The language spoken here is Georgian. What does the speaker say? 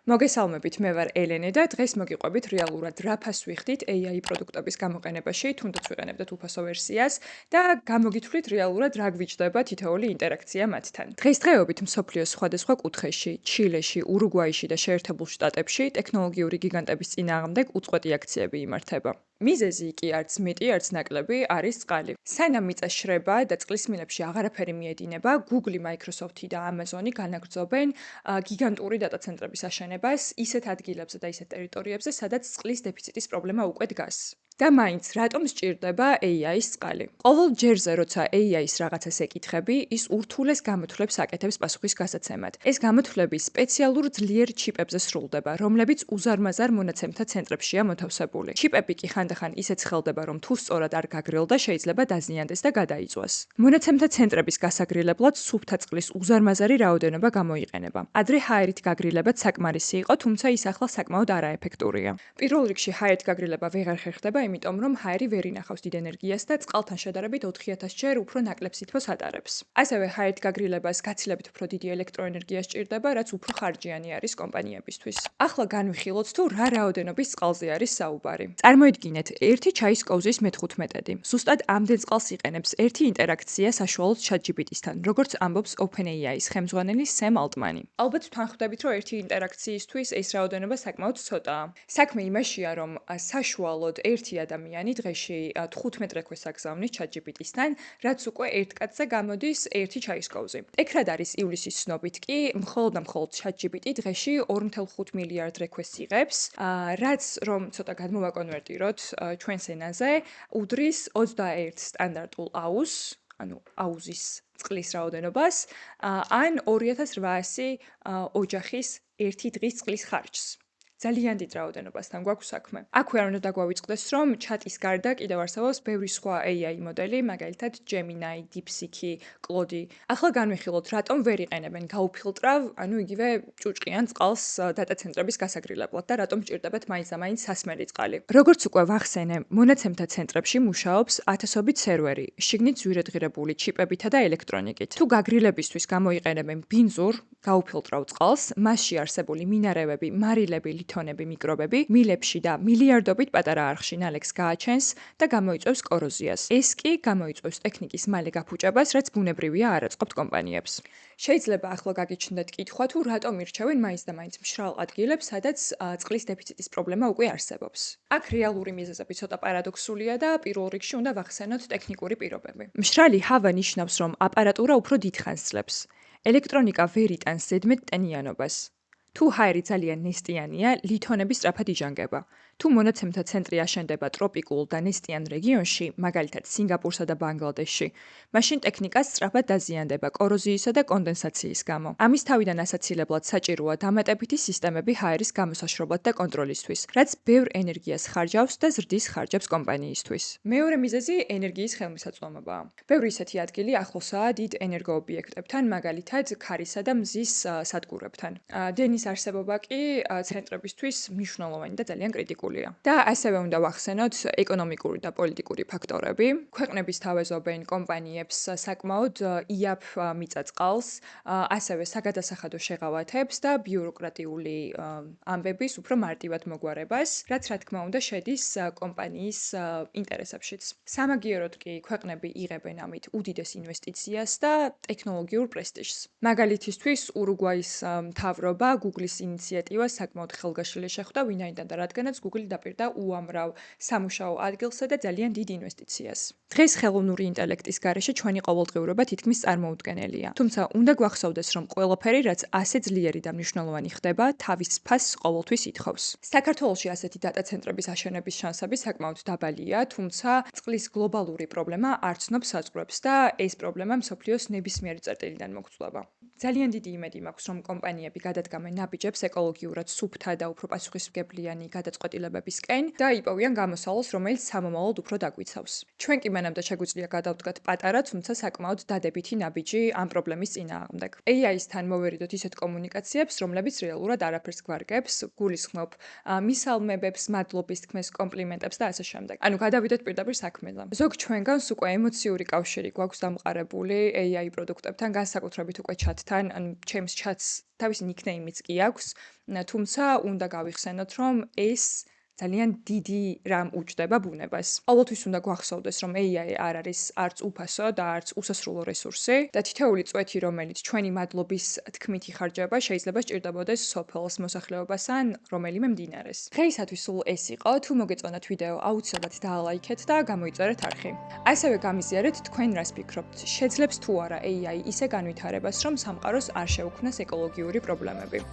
მოგესალმებით, მე ვარ ელენე და დღეს მოგიყვებით რეალურად რა ფას ვიხდით AI პროდუქტების გამოყენებაში, თუნდაც ვიყენებდეთ უფასო ვერსიას და გამოგითვლით რეალურად რა გვიჭდება თითოეული ინტერაქცია მათთან. დღესდღეობით მსოფლიოს სხვადასხვა კუთხეში, ჩილეში, ურუგვაიში და შეერთებულ შტატებში ტექნოლოგიური გიგანტების წინააღმდეგ უწყვეტი აქციები იმართება. მიზეზი კი არც მეტი, არც ნაკლები არის წყალი. სანამ მიწა შრება და წყლის მილებში აღარაფერი მიედინება, Google, Microsoft და Amazon განაგრძობენ გიგანტური დატა ცენტრების აშენებას ისეთ ადგილებზე და ისეთ ტერიტორიებზე, სადაც წყლის დეფიციტის პრობლემა უკვე დგას. და მაინც რატომ სჭირდება AI-ის წყალი? ყოველ ჯერზე, როცა AI-ის რაღაცას ეკითხები, ის ურთულეს გამოთვლებს აკეთებს პასუხის გასაცემად. ეს გამოთვლები სპეციალურ ძლიერ ჩიპებზე სრულდება, რომლებიც უზარმაზარ მონაცემთა ცენტრებშია მოთავსებული. ჩიპები კი ხანდახან ისეთ ცხელდება, რომ თუ სწორად არ გაგრილდა, შეიძლება დაზიანდეს და გადაიწვას. მონაცემთა ცენტრების გასაგრილებლად სუფთა წყლის უზარმაზარი რაოდენობა გამოიყენება. ადრე ჰაერით გაგრილებაც საკმარისი იყო, თუმცა ის ახლა საკმაოდ არაეფექტურია. პირველ რიგში ჰაერით გაგრილება ვეღარ ხერხდება, იმიტომ რომ ჰაერი ვერ ინახავს დიდ ენერგიას და წყალთან შედარებით 4000 ჯერ უფრო ნაკლებ სითბოს ატარებს. ასევე ჰაერით გაგრილებას გაცილებით უფრო დიდი ელექტროენერგია სჭირდება, რაც უფრო ხარჯიანი არის კომპანიებისთვის. ახლა განვიხილოთ თუ რა რაოდენობის წყალზე არის საუბარი. წარმოიდგინეთ, ერთი ჩაის კოვზის მე-15. ზუსტად ამდენ წყალს იყენებს ერთი ინტერაქცია საშუალოდ ChatGPT-სთან, როგორც ამბობს OpenAI-ის ხელმძღვანელი Sam Altman-ი. ალბათ თან ხვდებით, რომ ერთი ინტერაქციისთვის ეს რაოდენობა საკმაოდ ცოტაა. საქმე იმაშია, რომ საშუალოდ ერთი ადამიანი დღეში 15 რეკვესტს აგზავნის ChatGPT-სთან, რაც უკვე ერთ კაცზე გამოდის ერთი ჩაის კოვზი. ეკრად არის ივლისის ცნობით კი, მხოლოდ ChatGPT დღეში 2.5 მილიარდ რეკვესტს იღებს, რაც რომ ცოტა გადმოვაკონვერტიროთ ჩვენს ენაზე, უდრის 21 სტანდარტულ აუზს, ანუ აუზის წყლის რაოდენობას, ან 2800 ოჯახის ერთი დღის წყლის ხარჯს. ძალიან დიდ რაოდენობასთან გვაქვს საქმე. აქვე არ უნდა დაგვავიწყდეს, რომ ჩატის გარდა კიდევ არსებობს ბევრი სხვა AI მოდელი, მაგალითად Gemini, DeepSeek, Claude. ახლა განვიხილოთ, რატომ ვერ იყენებენ გაუფილტრავ, ანუ იგივე ჭუჭყიან წყალს დატა ცენტრების გასაგრილებლად და რატომ სჭირდებათ მაინც და მაინც სასმელი წყალი. როგორც უკვე ვახსენე, მონაცემთა ცენტრებში მუშაობს ათასობით სერვერი, შიგნით ზვირადღირებული ჩიპებითა და ელექტრონიკით. თუ გაგრილებისთვის გამოიყენებენ ბინზურ, გაუფილტრავ წყალს, მასში არსებული მინარევები, მარილები, ლითონები, მიკრობები მილებში და მილიარდობით პატარა არხში ნალექს გააჩენს და გამოიწვევს კოროზიას. ეს კი გამოიწვევს ტექნიკის მალე გაფუჭებას, რაც ბუნებრივია არ აწყობთ კომპანიებს. შეიძლება ახლა გაგიჩნდეთ კითხვა, თუ რატომ ირჩევენ მაინც და მაინც მშრალ ადგილებს, სადაც წყლის დეფიციტის პრობლემა უკვე არსებობს. აქ რეალური მიზეზები ცოტა პარადოქსულია და პირველ რიგში უნდა ვახსენოთ ტექნიკური პირობები. მშრალი ჰავა ნიშნავს, რომ აპარატურა უფრო დიდხანს ძლებს. ელექტრონიკა ვერ იტანს ზედმეტ ტენიანობას. თუ ჰაერი ძალიან ნესტიანია, ლითონები სწრაფად იჟანგება. თუ მონაცემთა ცენტრი აშენდება ტროპიკულ და ნესტიან რეგიონში, მაგალითად სინგაპურსა და ბანგლადეშში, მაშინ ტექნიკა სწრაფად დაზიანდება კოროზიისა და კონდენსაციის გამო. ამის თავიდან ასაცილებლად საჭიროა დამატებითი სისტემები ჰაერის გამოსაშრობად და კონტროლისთვის, რაც ბევრ ენერგიას ხარჯავს და ზრდის ხარჯებს კომპანიისთვის. მეორე მიზეზი ენერგიის ხელმისაწვდომობაა. ბევრი ისეთი ადგილი ახლოსაა დიდ ენერგოობიექტებთან, მაგალითად ქარისა და მზის სადგურებთან. დენის არსებობა კი ცენტრებისთვის მნიშვნელოვანი და ძალიან კრიტიკულია. და ასევე უნდა ვახსენოთ ეკონომიკური და პოლიტიკური ფაქტორები. ქვეყნების თავაზობენ კომპანიებს საკმაოდ იაფ მიწა-წყალს, ასევე საგადასახადო შეღავათებს და ბიუროკრატიული ამბების უფრო მარტივად მოგვარებას, რაც რა თქმა უნდა შედის კომპანიის ინტერესებშიც. სამაგიეროდ კი ქვეყნები იღებენ ამით უდიდეს ინვესტიციას და ტექნოლოგიურ პრესტიჟს. მაგალითისთვის ურუგვაის მთავრობა Google-ის ინიციატივას საკმაოდ ხელგაშლილი შეხვდა, ვინაიდან და რადგანაც Google დაპირდა უამრავ სამუშაო ადგილსა და ძალიან დიდ ინვესტიციას. დღეს ხელოვნური ინტელექტის გარეშე ჩვენი ყოველდღიურობა თითქმის წარმოუდგენელია. თუმცა უნდა გვახსოვდეს, რომ ყველაფერი, რაც ასე ძლიერი და მნიშვნელოვანი ხდება, თავის ფასს ყოველთვის ითხოვს. საქართველოში ასეთი დატა ცენტრების აშენების შანსები საკმაოდ დაბალია, თუმცა წყლის გლობალური პრობლემა არ ცნობს საზღვრებს და ეს პრობლემა მსოფლიოს ნებისმიერი წერტილიდან მოგწვდება. ძალიან დიდი იმედი მაქვს, რომ კომპანიები გადადგამენ ნაბიჯებს ეკოლოგიურად სუფთა და უფრო პასუხისმგებლიანი გადაწყვეტილებებისკენ და იპოვიან გამოსავალს, რომელიც სამომავლოდ უფრო დაგვიცავს. ჩვენ კი მანამდე შეგვიძლია გადავდგათ პატარა, თუმცა საკმაოდ დადებითი ნაბიჯი ამ პრობლემის წინააღმდეგ. AI-სთან მოვერიდოთ ისეთ კომუნიკაციებს, რომლებიც რეალურად არაფერს გვარგებს, გულისხმობ მისალმებებს, მადლობის თქმეს, კომპლიმენტებს და ასე შემდეგ. ანუ გადავიდეთ პირდაპირ საქმეზე. ზოგ ჩვენგანს უკვე ემოციური კავშირი გვაქვს დამყარებული AI პროდუქტებთან, განსაკუთრებით უკვე Chat მათთან, ან ჩემს ჩატს თავისი ნიკნეიმიც კი აქვს, თუმცა უნდა გავიხსენოთ, რომ ეს ძალიან დიდი რამ უჯდება ბუნებას. ყოველთვის უნდა გვახსოვდეს, რომ AI არ არის არც უფასო და არც უსასრულო რესურსი და თითოეული წვეთი, რომელიც ჩვენი მადლობის თქმით იხარჯება, შეიძლება სჭირდებოდეს სოფელს, მოსახლეობას ან რომელიმე მდინარეს. დღეისათვის სულ ეს იყო. თუ მოგეწონათ ვიდეო, აუცილებლად დაალაიქეთ და გამოიწერეთ არხი. ასევე გამიზიარეთ თქვენ რას ფიქრობთ. შეძლებს თუ არა AI ისე განვითარებას, რომ სამყაროს არ შეუქმნას ეკოლოგიური პრობლემები.